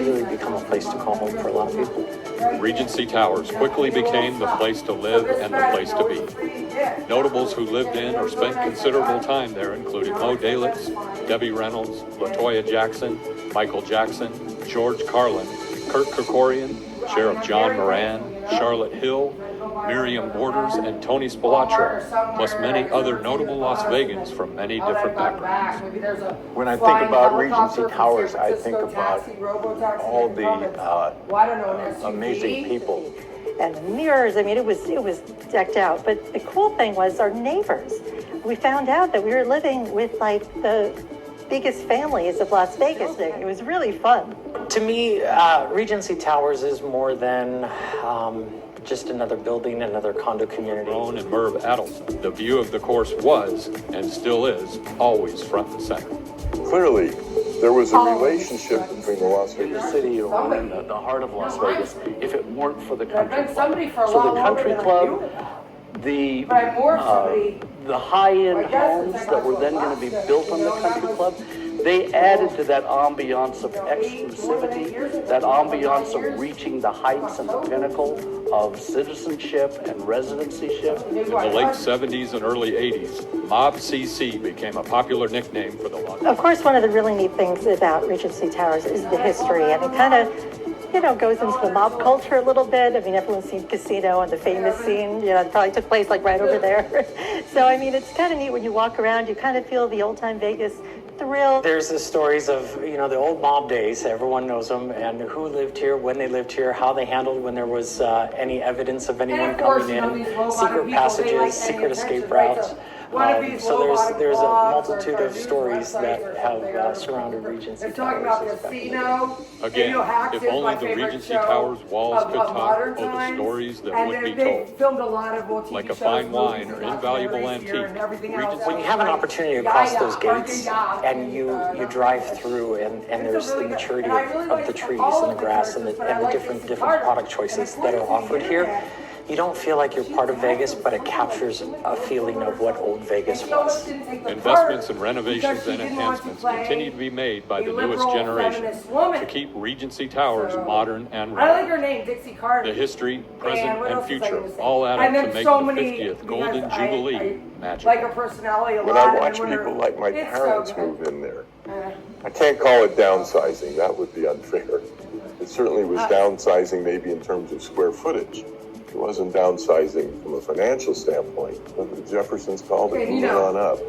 really become a place to call home for a lot of people. Regency Towers quickly became the place to live and the place to be. Notables who lived in or spent considerable time there included Mo Dalitz, Debbie Reynolds, LaToya Jackson, Michael Jackson, George Carlin, Kurt Kerkorian, Sheriff John Moran, Charlotte Hill, Miriam Borders, and Tony Spilotro, plus many other notable Las Vegans from many different backgrounds. When I think about Regency Towers, I think about all the amazing people. And mirrors, I mean, it was decked out. But the cool thing was our neighbors. We found out that we were living with like the biggest families of Las Vegas there. It was really fun. To me, Regency Towers is more than just another building, another condo community. Ron and Merv Adelson. The view of the course was, and still is, always front and center. Clearly, there was a relationship between the Las The Vegas city or in the heart of Las Vegas, if it weren't for the country club. So the country club, the high-end homes that were then going to be built on the country club, they added to that ambiance of exclusivity, that ambiance of reaching the heights and the pinnacle of citizenship and residencyship. In the late 70s and early 80s, Mob CC became a popular nickname for the Las Vegas. Of course, one of the really neat things about Regency Towers is the history, and it kind of, goes into the mob culture a little bit. I mean, everyone's seen Casino and the famous scene, it probably took place like right over there. So, I mean, it's kind of neat when you walk around, you kind of feel the old-time Vegas thrill. There's the stories of, the old mob days. Everyone knows them, and who lived here, when they lived here, how they handled when there was any evidence of anyone coming in, secret passages, secret escape routes. So there's a multitude of stories that have surrounded Regency Towers. Again, if only the Regency Towers walls could talk, the stories that would be told. Like a fine wine or invaluable antique. When you have an opportunity to cross those gates and you drive through and there's the maturity of the trees and the grass and the different product choices that are offered here, you don't feel like you're part of Vegas, but it captures a feeling of what old Vegas was. Investments and renovations and enhancements continue to be made by the newest generation to keep Regency Towers modern and relevant. The history, present, and future all add up to make the 50th Golden Jubilee magical. when I watch people like my parents move in there. I can't call it downsizing, that would be unfair. It certainly was downsizing maybe in terms of square footage. It wasn't downsizing from a financial standpoint, but the Jeffersons called it moving on up.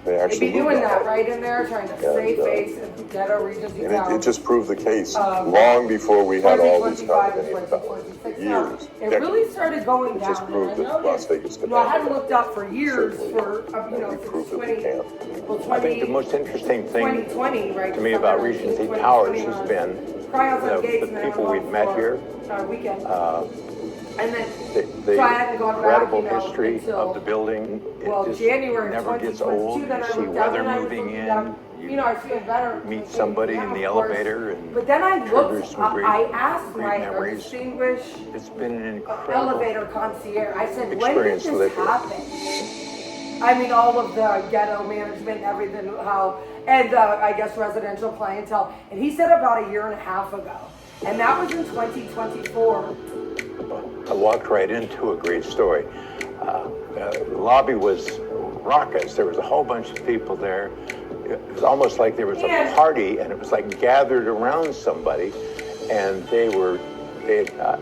They actually doing that right in there, trying to save face and ghetto Regency Towers. And it just proved the case long before we had all these condominium years. It really started going down. It just proved that Las Vegas could I hadn't looked up for years for, proved that we can. I think the most interesting thing to me about Regency Towers has been the people we've met here. And then The incredible history of the building. It just January never gets 2022, old. then You I see looked weather down and I was moving looking in. down, I feel better. Meet somebody in the elevator and But then I triggers looked, some great, I asked great my memories. distinguished It's been an incredible elevator concierge. I said, when did experience to live this here. happen? I mean, all of the ghetto management, everything, and I guess residential clientele. And he said about a year and a half ago. And that was in 2024. I walked right into a great story. The lobby was raucous. There was a whole bunch of people there. It was almost like there was a party, and it was like gathered around somebody. And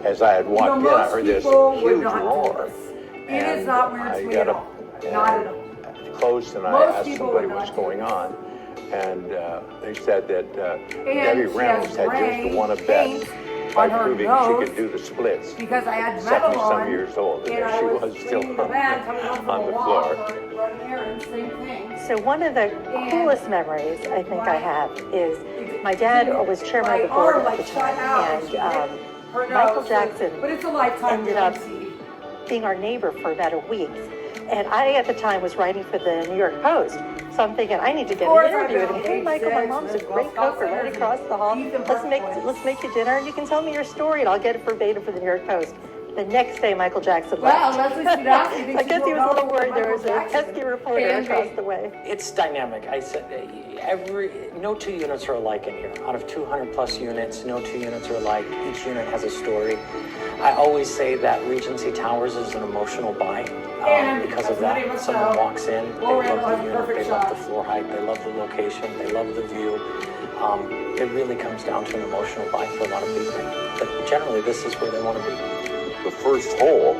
as I had walked in, I heard this huge roar. It is not weird to me at all. Not at all. Close, and I asked somebody what's going on. And they said that Debbie Reynolds had just won a bet by proving she could do the splits. Because I had metal on, 70-some years old, and there she was still on the floor. So one of the coolest memories I think I have is my dad was chairman of the board at the time, and Michael Jackson ended up being our neighbor for about a week. And I, at the time, was writing for the New York Post. So I'm thinking, I need to get an interview with him. Hey, Michael, my mom's a great cook right across the hall. Let's make you dinner, and you can tell me your story, and I'll get it verbatim for the New York Post. The next day, Michael Jackson left. I guess he was a little worried there was a pesky reporter across the way. It's dynamic. I said, no two units are alike in here. Out of 200 plus units, no two units are alike. Each unit has a story. I always say that Regency Towers is an emotional buy because of that. Someone walks in, they love the unit, they love the floor height, they love the location, they love the view. It really comes down to an emotional buy for a lot of people. But generally, this is where they want to be. The first hole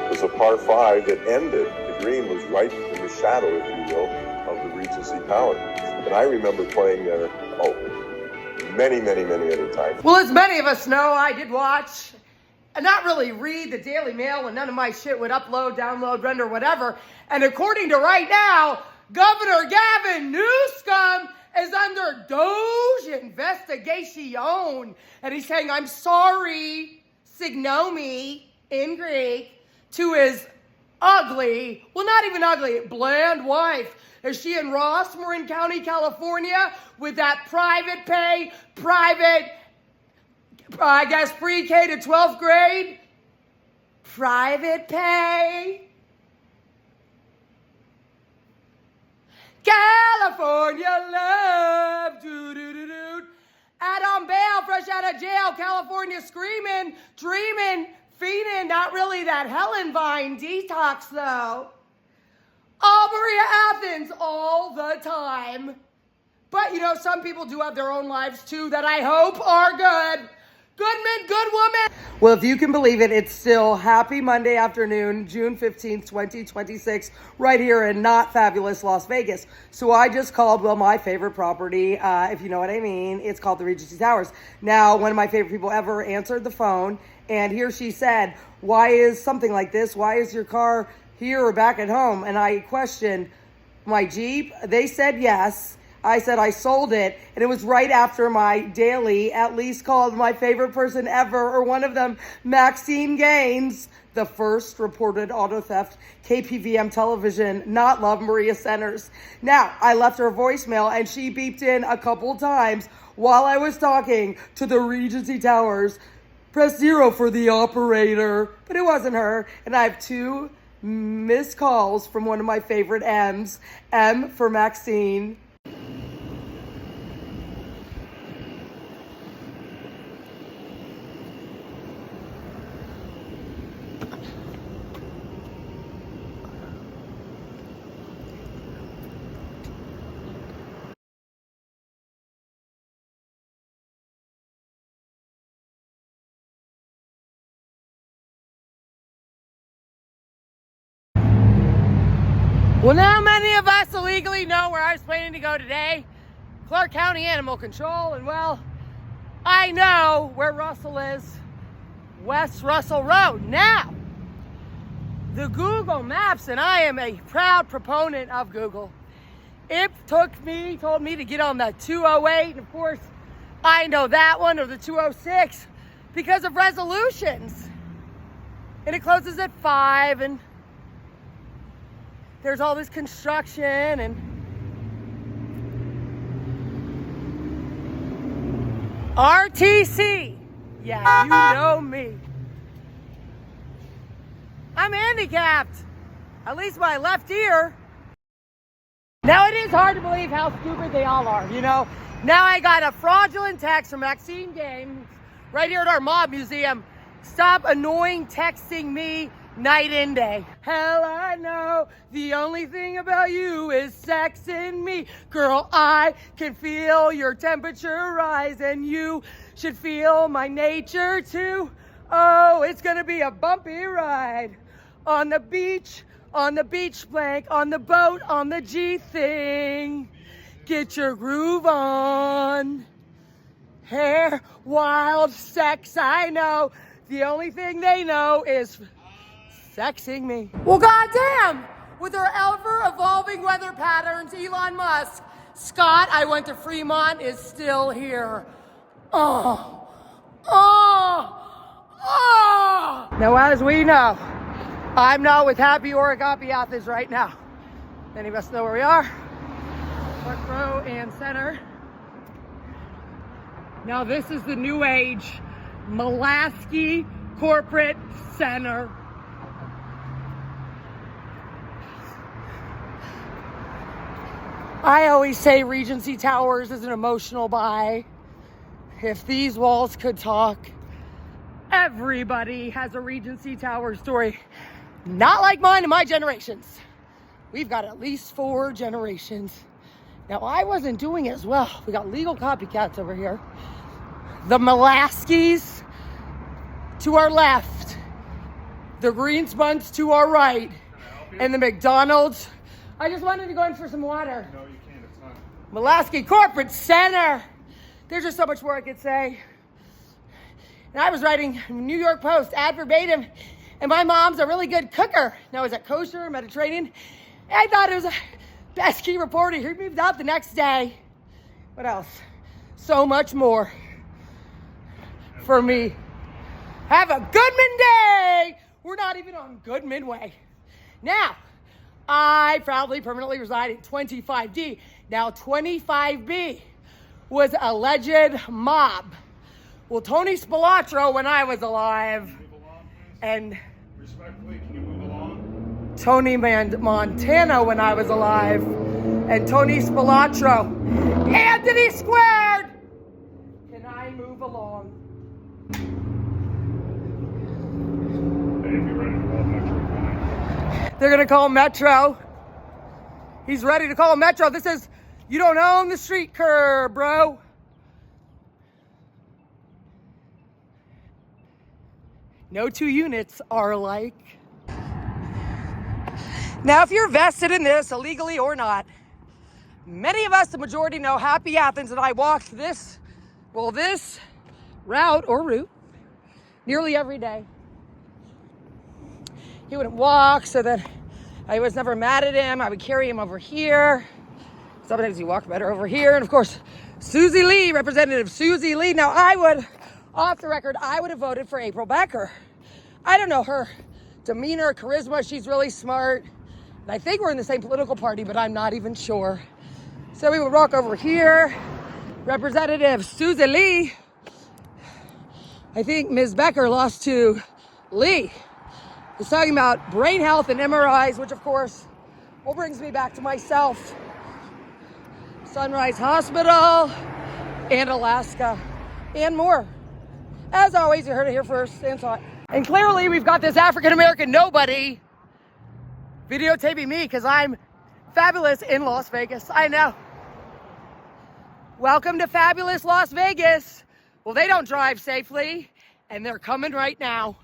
was a par 5 that ended. The green was right in the shadow, if you will, of the Regency Tower. And I remember playing there, many, many, many other times. Well, as many of us know, I did watch and not really read the Daily Mail when none of my shit would upload, download, render, whatever. And according to right now, Governor Gavin Newsom is under Doge investigation. And he's saying, I'm sorry, signomi in Greek, to his ugly, well, not even ugly, bland wife. Is she in Ross, Marin County, California, with that private pay, I guess pre-K to 12th grade? Private pay. California love, do-do-do-do. Out on bail, fresh out of jail, California screaming, dreaming, feeding, not really that Helen Vine detox though. Oh, Maria Athens all the time. But you know, some people do have their own lives too that I hope are good. Good men, good woman. Well, if you can believe it, it's still happy Monday afternoon, June 15th, 2026, right here in not fabulous Las Vegas. So I just called, well, my favorite property, if you know what I mean. It's called the Regency Towers. Now, one of my favorite people ever answered the phone, and here she said, why is something like this? Why is your car here or back at home? And I questioned my Jeep. They said yes. I said I sold it, and it was right after my daily at least called my favorite person ever, or one of them, Maxine Gaines, the first reported auto theft KPVM television, not Love Maria Centers. Now, I left her a voicemail, and she beeped in a couple times while I was talking to the Regency Towers. Press 0 for the operator, but it wasn't her, and I have 2 missed calls from one of my favorite M's. M for Maxine. Well, now many of us illegally know where I was planning to go today. Clark County Animal Control, and well, I know where Russell is. West Russell Road. Now, the Google Maps, and I am a proud proponent of Google. It told me to get on the 208, and of course, I know that one, or the 206, because of resolutions. And it closes at 5, and there's all this construction, and RTC. Yeah, you know me. I'm handicapped, at least my left ear. Now it is hard to believe how stupid they all are, you know. Now I got a fraudulent text from Maxine Gaines right here at our mob museum. Stop annoying texting me night and day. Hell, I know the only thing about you is sex in me. Girl, I can feel your temperature rise, and you should feel my nature too. Oh, it's gonna be a bumpy ride. On the beach plank, on the boat, on the G thing. Get your groove on. Hair, wild sex, I know. The only thing they know is sexing me. Well, goddamn! With our ever-evolving weather patterns, Elon Musk, Scott, I went to Fremont, is still here. Oh! Now, as we know, I'm not with Happy or Agape Athens right now. Many of us know where we are. Front row and center. Now, this is the new age Mulaski Corporate Center. I always say Regency Towers is an emotional buy. If these walls could talk, everybody has a Regency Tower story. Not like mine and my generations. We've got at least 4 generations. Now, I wasn't doing it as well. We got legal copycats over here. The Molaskis to our left, the Greenspuns to our right, and the McDonald's. I just wanted to go in for some water. No, you can't. It's not. Molaski Corporate Center. There's just so much more I could say. And I was writing New York Post ad verbatim, and my mom's a really good cooker. Now, is that kosher, Mediterranean? And I thought it was a best key reporter. He moved out the next day. What else? So much more for me. Have a Goodman day. We're not even on Goodman Way. Now, I proudly permanently reside in 25D. Now, 25B was a alleged mob. Well, Tony Spilatro when I was alive, Move along, please. and Respectfully, can you move along? Tony Montana when I was alive, and Tony Spilatro. Anthony squared! Can I move along? Hey, if you're ready to call Metro, fine. They're gonna call Metro. He's ready to call Metro. This is, you don't own the street curb, bro. No 2 units are alike. Now, if you're vested in this, illegally or not, many of us, the majority, know Happy Athens, and I walked this route nearly every day. He wouldn't walk, so that I was never mad at him. I would carry him over here. Sometimes he walked better over here. And of course, Susie Lee, Representative Susie Lee. Now, off the record, I would have voted for April Becker. I don't know her demeanor, charisma. She's really smart. And I think we're in the same political party, but I'm not even sure. So we would walk over here. Representative Susie Lee. I think Ms. Becker lost to Lee. He's talking about brain health and MRIs, which of course all brings me back to myself. Sunrise Hospital and Alaska and more. As always, you heard it here first and saw it. And clearly we've got this African-American nobody videotaping me because I'm fabulous in Las Vegas. I know. Welcome to fabulous Las Vegas. Well, they don't drive safely and they're coming right now.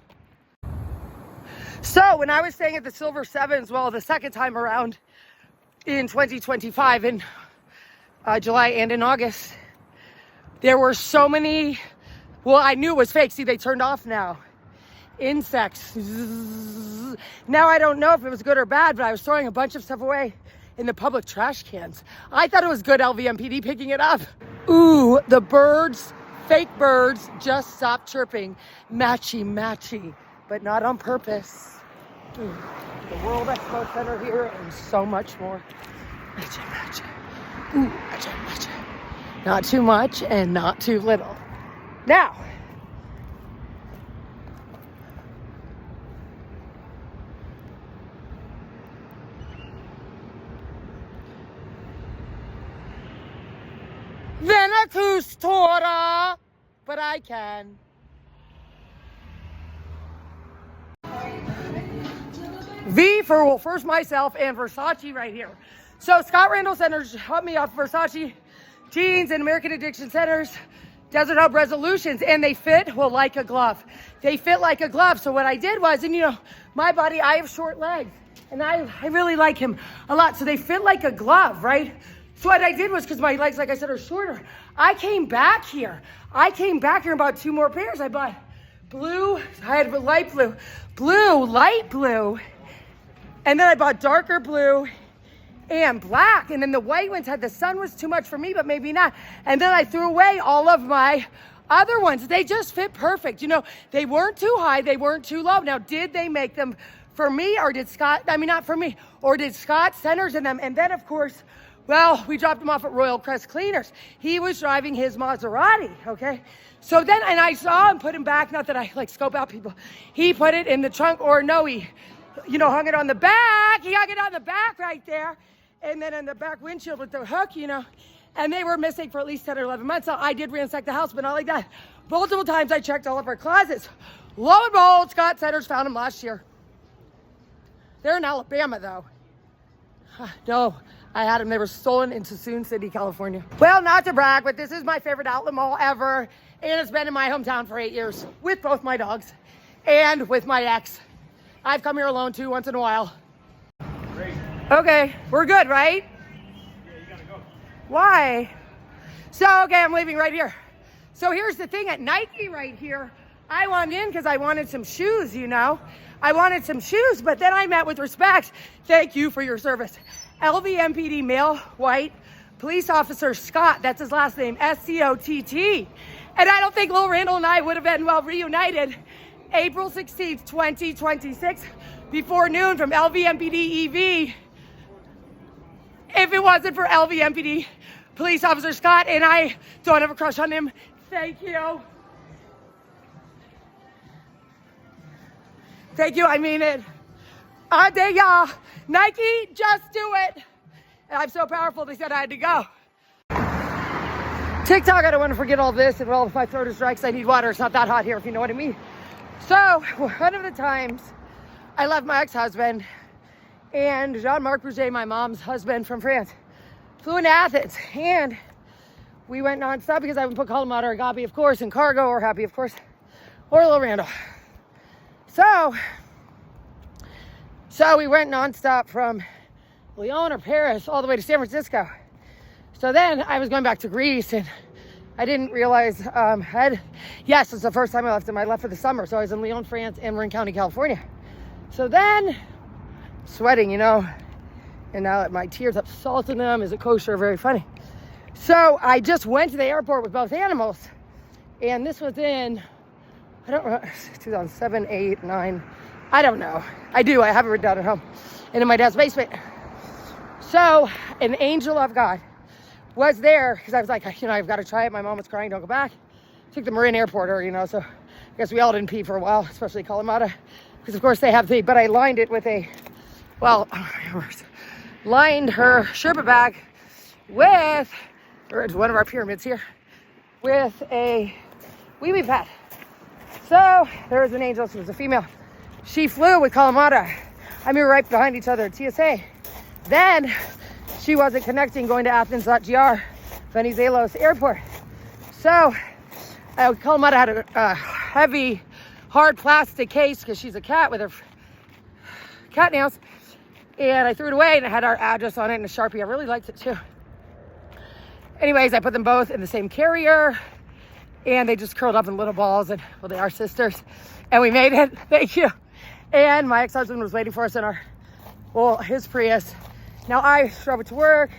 So when I was staying at the Silver Sevens, well, the second time around in 2025 in July and in August, there were so many, well, I knew it was fake. See, they turned off now. Insects. Now I don't know if it was good or bad, but I was throwing a bunch of stuff away in the public trash cans. I thought it was good LVMPD picking it up. Ooh, the birds, fake birds, just stopped chirping. Matchy, but not on purpose. Ooh, the World Expo Center here and so much more. Matchy. Ooh, matchy. Not too much and not too little. Now, Venetus Tora, but I can. V for, well, first myself and Versace right here. So Scott Randall Centers helped me off Versace Teens and American Addiction Centers, Desert Hub Resolutions, and they fit, well, like a glove. They fit like a glove. So what I did was, and you know, my body, I have short legs, and I really like him a lot. So they fit like a glove, right? So what I did was, because my legs, like I said, are shorter, I came back here and bought 2 more pairs. I bought blue, I had light blue, light blue, and then I bought darker blue and black. And then the white ones the sun was too much for me, but maybe not. And then I threw away all of my other ones. They just fit perfect. You know, they weren't too high, they weren't too low. Now, did they make them for me, or did Scott, not for me, or did Scott Centers in them? And then, of course, well, we dropped him off at Royal Crest Cleaners. He was driving his Maserati, okay? So then, and I saw him put him back, not that I like scope out people. He put it in the trunk, or no, he, hung it on the back. He hung it on the back right there. and then in the back windshield with the hook, you know, and they were missing for at least 10 or 11 months. So I did ransack the house, but not like that. Multiple times I checked all of our closets. Lo and behold, Scott Setters found them last year. They're in Alabama, though. No, I had them. They were stolen in Suisun City, California. Well, not to brag, but this is my favorite outlet mall ever. And it's been in my hometown for 8 years with both my dogs and with my ex. I've come here alone, too, once in a while. Great. Okay, we're good, right? Yeah, you gotta go. Why? So, okay, I'm leaving right here. So here's the thing, at Nike right here, I wanted in because I wanted some shoes, you know. I wanted some shoes, but then I met with respect. Thank you for your service. LVMPD male, white, police officer Scott, that's his last name, S-C-O-T-T. And I don't think Lil Randall and I would have been well reunited April 16th, 2026, before noon from LVMPD EV, if it wasn't for LVMPD police officer Scott, and I don't have a crush on him. Thank you. Thank you, I mean it. Nike, just do it. And I'm so powerful, they said I had to go. TikTok, I don't want to forget all this, and well, if my throat is dry, I need water. It's not that hot here, if you know what I mean. So, one of the times, I left my ex-husband, and Jean-Marc Rouget, my mom's husband from France, flew into Athens, and we went nonstop because I would put Kalamata or Agape, of course, and Cargo, or Happy, of course, or Lil Randall. So we went nonstop from Lyon or Paris all the way to San Francisco. So then I was going back to Greece, and I didn't realize, yes, it's the first time I left him. I left for the summer, so I was in Lyon, France, and Marin County, California. So then, sweating, you know, and now that my tears have salt in them, is it kosher? Very funny. So I just went to the airport with both animals, and this was in, I don't know, 2007, 8, 9, I don't know. I have it written down at home and in my dad's basement. So an angel of God was there because I was like, you know, I've got to try it. My mom was crying, don't go back. Took the Marin airport, you know, so I guess we all didn't pee for a while, especially Kalamata, because of course they have pee, but I lined it with lined her Sherpa bag with, or it's one of our pyramids here, with a wee pad. So there was an angel, she was a female. She flew with Kalamata. I mean, we were right behind each other at TSA. Then she wasn't connecting going to Athens.gr, Venizelos airport. So Kalamata had a heavy, hard plastic case because she's a cat with her cat nails. And I threw it away and it had our address on it and a Sharpie. I really liked it too. Anyways, I put them both in the same carrier and they just curled up in little balls, and well, they are sisters. And we made it, thank you. And my ex-husband was waiting for us in his Prius. Now I drove it to work,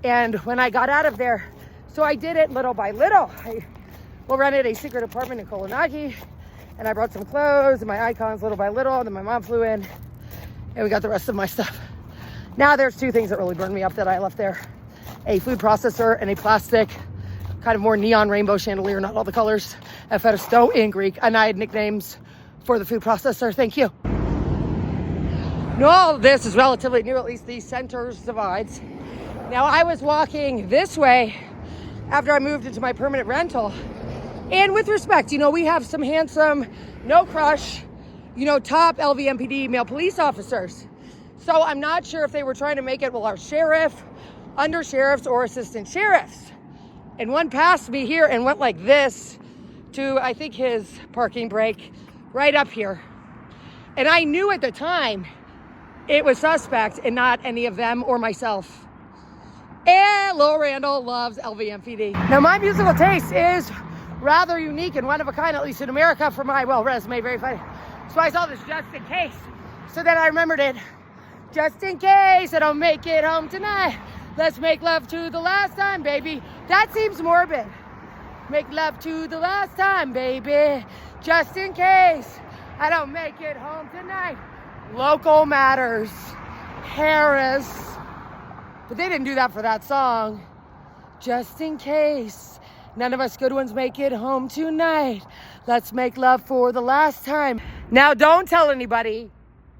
and when I got out of there, so I did it little by little. I rented a secret apartment in Kolonaki, and I brought some clothes and my icons little by little, and then my mom flew in, and we got the rest of my stuff. Now there's two things that really burned me up that I left there. A food processor and a plastic, kind of more neon rainbow chandelier, not all the colors, Ephesto in Greek, and I had nicknames for the food processor, thank you. Now all of this is relatively new, at least these centers divides. Now I was walking this way after I moved into my permanent rental. And with respect, you know, we have some handsome, no crush, you know, top LVMPD male police officers. So I'm not sure if they were trying to make it, well, our sheriff, under sheriffs, or assistant sheriffs. And one passed me here and went like this to, I think, his parking brake right up here. And I knew at the time it was suspect and not any of them or myself. And Lil Randall loves LVMPD. Now my musical taste is rather unique and one of a kind, at least in America, for my, resume, very funny. So I saw this just in case. So then I remembered it. Just in case I don't make it home tonight, let's make love to the last time, baby. That seems morbid. Make love to the last time, baby. Just in case I don't make it home tonight. Local matters. Harris. But they didn't do that for that song. Just in case none of us good ones make it home tonight, let's make love for the last time. Now don't tell anybody,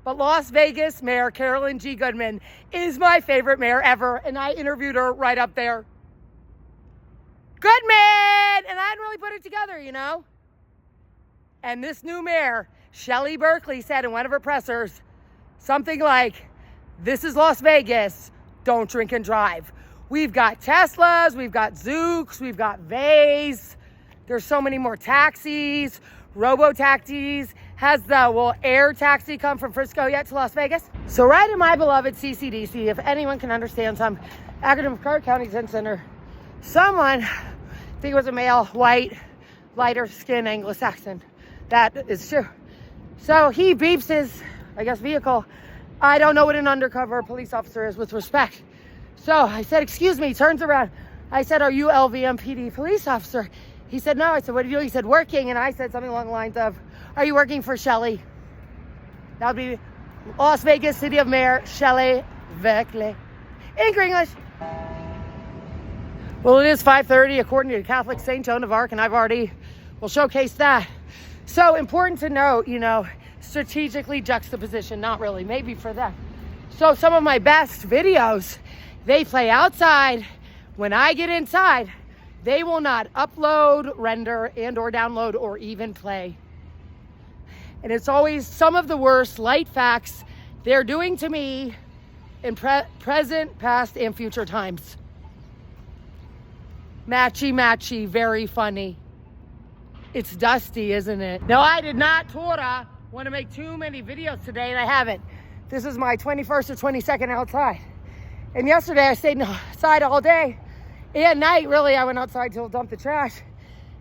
But Las Vegas Mayor Carolyn G. Goodman is my favorite mayor ever, and I interviewed her right up there. Goodman! And I hadn't really put it together, you know? And this new mayor, Shelley Berkley, said in one of her pressers something like, "This is Las Vegas, don't drink and drive." We've got Teslas, we've got Zooks, we've got Vays. There's so many more taxis, robo-taxis. Has the, air taxi come from Frisco yet to Las Vegas? So right in my beloved CCDC, if anyone can understand some acronym of Clark County Zen Center, someone, I think it was a male, white, lighter skin Anglo-Saxon. That is true. So he beeps his, I guess, vehicle. I don't know what an undercover police officer is, with respect. So I said, "Excuse me," turns around. I said, "Are you LVMPD police officer?" He said, "No." I said, "What do you do?" He said, "Working." And I said something along the lines of, "Are you working for Shelley?" That would be Las Vegas City of Mayor Shelley Berkley. English. Well, it is 5:30 according to Catholic St. Joan of Arc, and I've already showcased that. So important to note, strategically juxtaposition, not really, maybe for them. So some of my best videos, they play outside. When I get inside, they will not upload, render, and or download, or even play. And it's always some of the worst light facts they're doing to me in present, past, and future times. Matchy, very funny. It's dusty, isn't it? No, I did not, Tora, want to make too many videos today, and I haven't. This is my 21st or 22nd outside. And yesterday I stayed inside all day. And night, really, I went outside to dump the trash.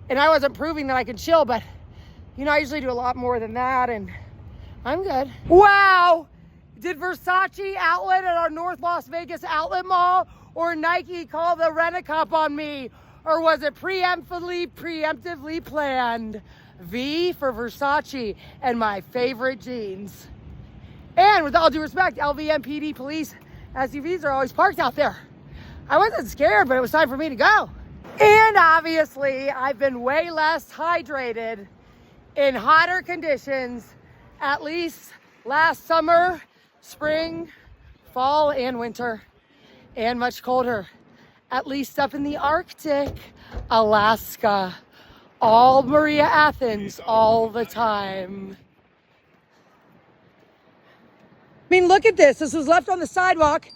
And I wasn't proving that I could chill, but, I usually do a lot more than that, and I'm good. Wow! Did Versace outlet at our North Las Vegas outlet mall, or Nike call the rent-a-cop on me? Or was it preemptively planned? V for Versace and my favorite jeans. And with all due respect, LVMPD police SUVs are always parked out there. I wasn't scared, but it was time for me to go. And obviously, I've been way less hydrated in hotter conditions, at least last summer, spring, fall, and winter, and much colder. At least up in the Arctic, Alaska, all Maria Athens, all the time. I mean, look at this. This was left on the sidewalk,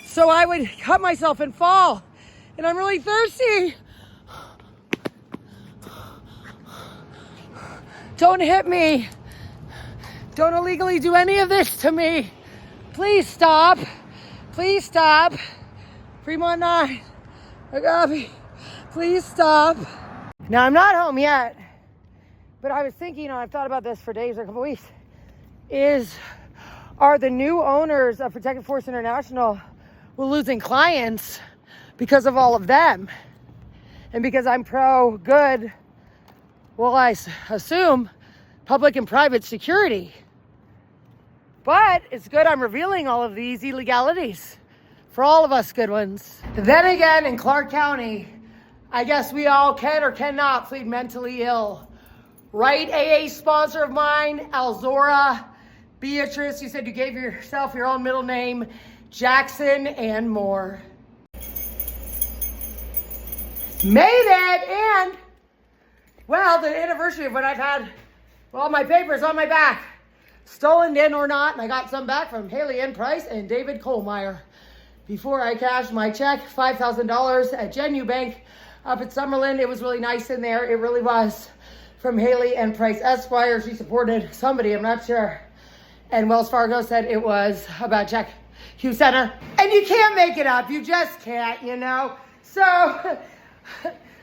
so I would cut myself and fall. And I'm really thirsty. Don't hit me. Don't illegally do any of this to me. Please stop. Please stop. Fremont 9, Agape, please stop. Now, I'm not home yet, but I was thinking, I've thought about this for days or a couple weeks, are the new owners of Protective Force International losing clients because of all of them? And because I'm pro-good, I assume public and private security. But it's good I'm revealing all of these illegalities for all of us good ones. Then again, in Clark County, I guess we all can or cannot plead mentally ill. Right, AA sponsor of mine, Alzora Beatrice, you said you gave yourself your own middle name, Jackson, and more. Made it, and, the anniversary of when I've had, my papers on my back, stolen in or not, and I got some back from Haley N. Price and David Kohlmeyer. Before I cashed my check, $5,000 at Genu Bank up at Summerlin. It was really nice in there. It really was. From Haley and Price Esquire. She supported somebody, I'm not sure. And Wells Fargo said it was about Check Hugh Center. And you can't make it up. You just can't, So,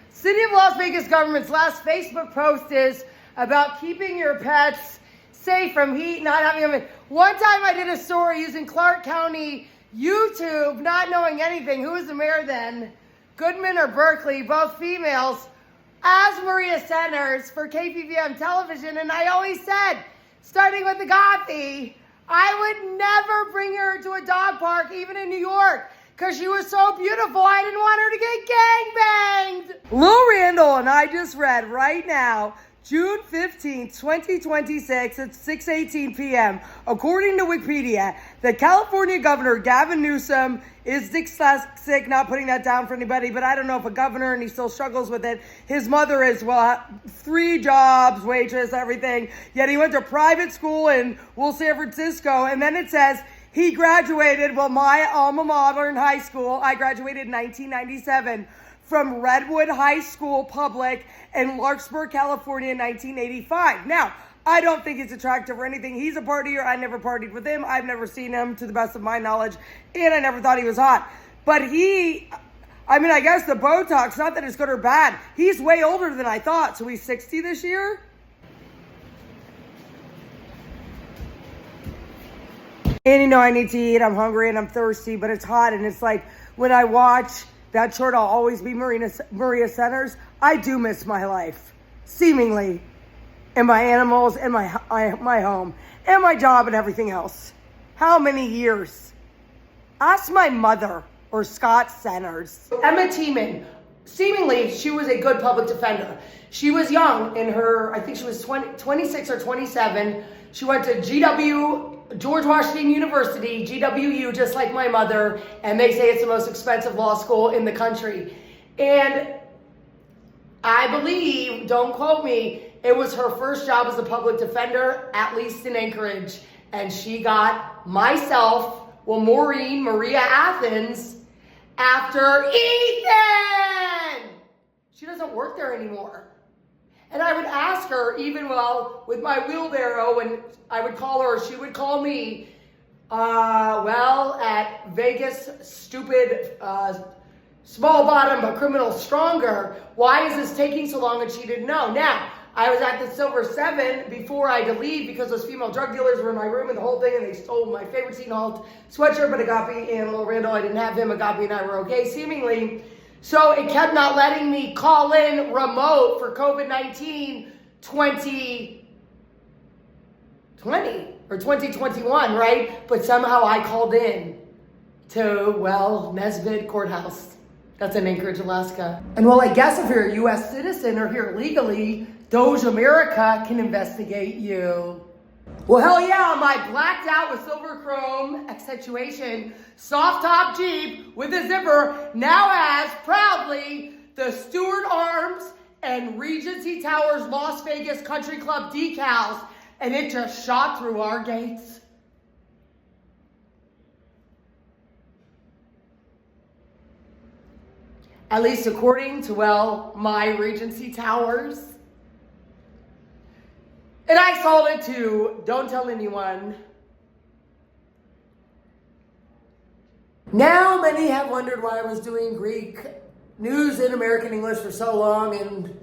City of Las Vegas government's last Facebook post is about keeping your pets safe from heat, not having them. One time I did a story using Clark County YouTube, not knowing anything. Who was the mayor then? Goodman or Berkley, both females, as Maria Centers for KPVM television. And I always said, starting with Agape, I would never bring her to a dog park, even in New York, because she was so beautiful. I didn't want her to get gangbanged. Lou Randall, and I just read right now, June 15th, 2026 at 6:18 p.m. According to Wikipedia, the California governor, Gavin Newsom, is dyslexic, not putting that down for anybody, but I don't know if a governor and he still struggles with it. His mother is, 3 jobs, waitress, everything. Yet he went to private school in San Francisco. And then it says he graduated, my alma mater in high school, I graduated in 1997. From Redwood High School Public in Larkspur, California in 1985. Now, I don't think he's attractive or anything. He's a partier. I never partied with him. I've never seen him to the best of my knowledge. And I never thought he was hot. But I guess the Botox, not that it's good or bad. He's way older than I thought. So he's 60 this year? And I need to eat. I'm hungry and I'm thirsty, but it's hot. And it's like when I watch that short, I'll always be Maria Centers. I do miss my life, seemingly, and my animals, and my home, and my job, and everything else. How many years? Ask my mother or Scott Centers. Emma Tiemann, seemingly, she was a good public defender. She was young in her, I think she was 26 or 27. She went to George Washington University, GWU, just like my mother, and they say it's the most expensive law school in the country. And I believe, don't quote me, it was her first job as a public defender, at least in Anchorage. And she got myself, Maria Athens, after Ethan! She doesn't work there anymore. And I would ask her, even with my wheelbarrow, and I would call her, or she would call me, at Vegas, stupid, small bottom, but criminal stronger. Why is this taking so long? And she didn't know. Now, I was at the Silver 7 before I had to leave because those female drug dealers were in my room and the whole thing, and they stole my favorite Seton Hall sweatshirt, but Agape and Lil Randall, I didn't have him. Agape and I were okay, seemingly. So it kept not letting me call in remote for COVID-19 2020 or 2021, right? But somehow I called in to, Nesbitt Courthouse. That's in Anchorage, Alaska. And I guess if you're a U.S. citizen or here legally, Doge America can investigate you. Well, hell yeah, my blacked out with silver chrome accentuation soft top Jeep with a zipper now has proudly the Stewart Arms and Regency Towers Las Vegas Country Club decals, and it just shot through our gates. At least according to, my Regency Towers. And I sold it to Don't Tell Anyone. Now, many have wondered why I was doing Greek news in American English for so long, and,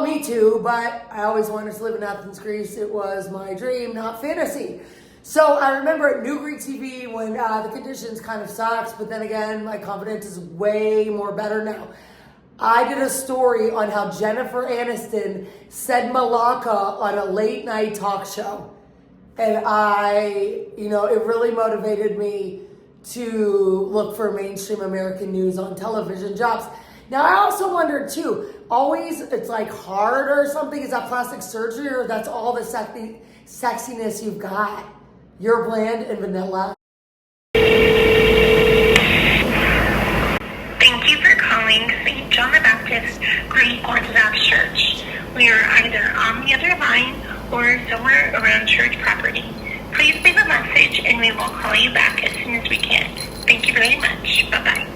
me too, but I always wanted to live in Athens, Greece. It was my dream, not fantasy. So I remember at New Greek TV when the conditions kind of sucked, but then again, my confidence is way more better now. I did a story on how Jennifer Aniston said Malaka on a late night talk show. And it really motivated me to look for mainstream American news on television jobs. Now, I also wondered too, always it's like hard or something. Is that plastic surgery or that's all the sexiness you've got? You're bland and vanilla. Thank you for calling St. John the Baptist Greek Orthodox Church. We are either on the other line or somewhere around church property. Please leave a message and we will call you back as soon as we can. Thank you very much. Bye-bye.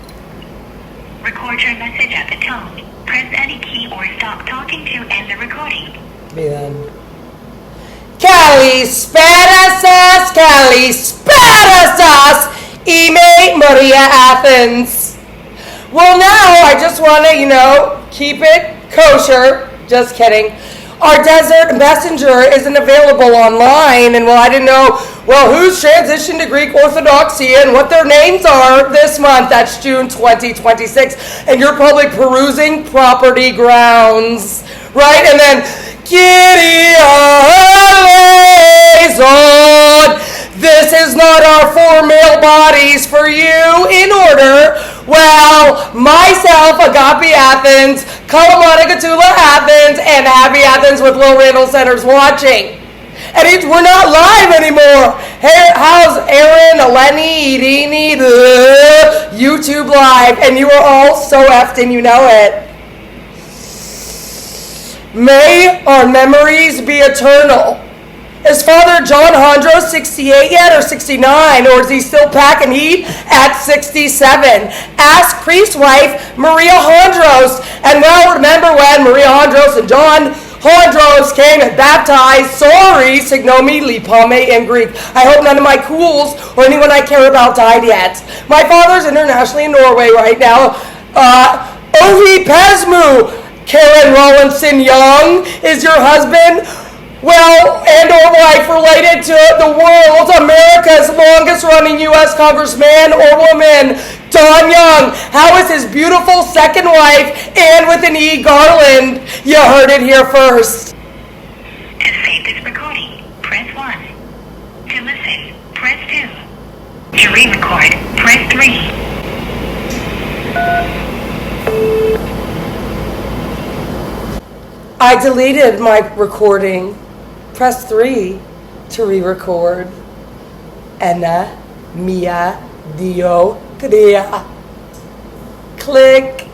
Record your message at the tone. Press any key or stop talking to end the recording. Me then. Kalispera sauce, Ime Maria Athens. Well, now I just want to, keep it kosher. Just kidding. Our desert messenger isn't available online, and I didn't know, who's transitioned to Greek Orthodoxy and what their names are this month. That's June 2026, and you're probably perusing property grounds, right? And then, Kyrie eleison. This is not our 4 male bodies for you in order. Myself, Agape Athens, Kalamata-gatoula, Athens, and happy Athens with Will Randall Centers watching. And we're not live anymore. Hey, how's Aaron, Eleni, Edini, YouTube live? And you are all so effed and you know it. May our memories be eternal. Is Father John Hondros 68 yet or 69? Or is he still packing heat at 67? Ask priest's wife, Maria Hondros. And well, remember when Maria Hondros and John Hondros came and baptized, sorry, signomi, lipame in Greek. I hope none of my cools or anyone I care about died yet. My father's internationally in Norway right now. Ovi Pesmu, Karen Rollinson Young is your husband? Well, and or wife related to the world, America's longest running U.S. congressman or woman, Don Young. How is his beautiful second wife, Ann with an E, Garland? You heard it here first. To save this recording, press 1. To listen, press 2. To re-record, press 3. I deleted my recording. Press 3 to re-record. Enna, mia, dio, crea. Click.